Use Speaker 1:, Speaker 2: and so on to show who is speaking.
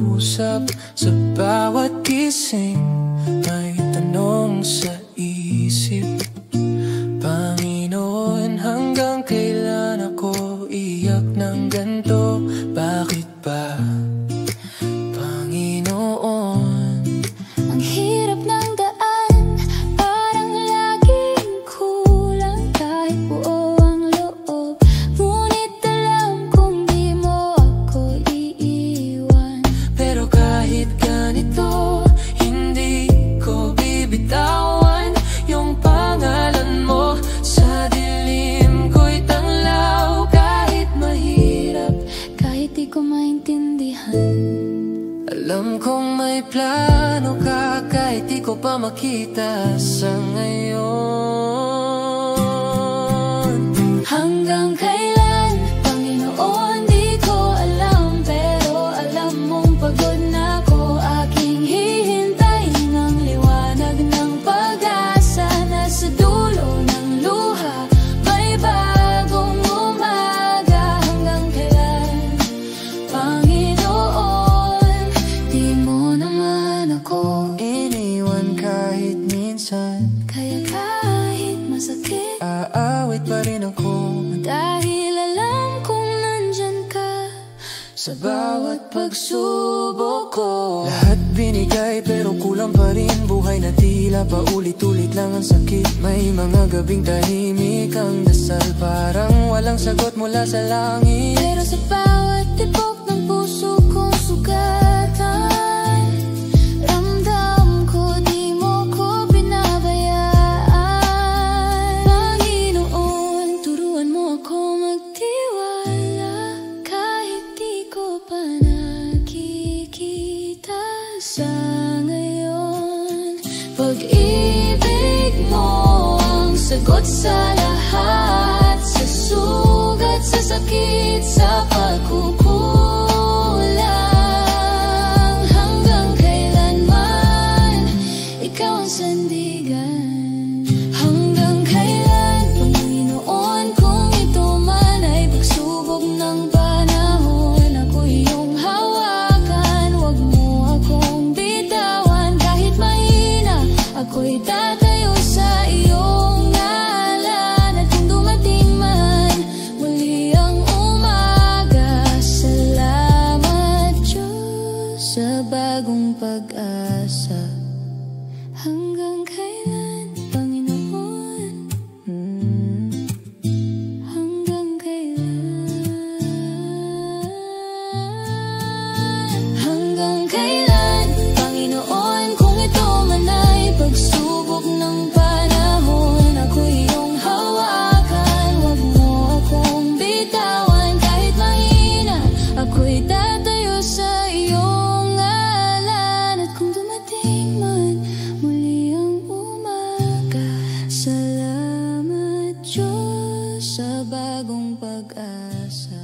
Speaker 1: kausap. Sa bawat gising may tanong sa isip. Panginoon, hanggang kailan ako iyak ng ganito? Bakit ba, Panginoon?
Speaker 2: Ang hirap ng daan, parang laging kulang kahit buo ang loob. Ngunit alam kong di mo ako iiwan.
Speaker 1: Pero kahit ganito, hindi ko bibitawan yung pangalan mo. Sa dilim ko'y tanglaw kahit mahirap,
Speaker 2: Kahit di ko maintindihan.
Speaker 1: alam kong may plano ka kahit di ko pa makita sa ngayon.
Speaker 2: Hanggang kailan, Panginoon, di ko alam. Pero alam mong pagod na ako. Aking hihintayin ang liwanag ng pag-asa. Nasa dulo ng luha may bagong umaga. Hanggang kailan, Panginoon, di mo naman ako
Speaker 1: Iniwan kahit minsan,
Speaker 2: kaya kahit masakit,
Speaker 1: aawit pa rin ako
Speaker 2: dahil alam kong nandyan ka
Speaker 1: sa bawat pagsubok ko. Lahat binigay pero kulang pa rin. Buhay na tila paulit-ulit lang ang sakit. May mga gabing tahimik ang dasal, parang walang sagot mula sa langit.
Speaker 2: Pero sa bawat tibok ng puso kong sugatan, ramdam ko di mo ko pinabayaan. Panginoon, turuan mo ako magtiwala kahit di ko pa nakikita sa ngayon. Pag-ibig mo ang sagot sa lahat, sa sugat, sa sakit, sa pagkukulang. Hanggang kailanman, ikaw ang sandigan. Hanggang kailan, Panginoon, kung ito man ay pagsubok ng panahon, ako iyong hawakan. Huwag mo akong bitawan kahit mahina, ako'y tatayo sa iyong ngalan. At kung dumating man muli ang umaga, salamat Diyos sa bagong pag-asa. Hanggang kailan, Panginoon? Hanggang kailan? Hanggang kailan, Panginoon, kung ito man ay pagsubok ng panahon, ako iyong hawakan. Huwag mo akong bitawan kahit mahina, ako'y tatayo sa iyong ngalan. At kung dumating man muli ang umaga, salamat Diyos sa bagong pag-asa.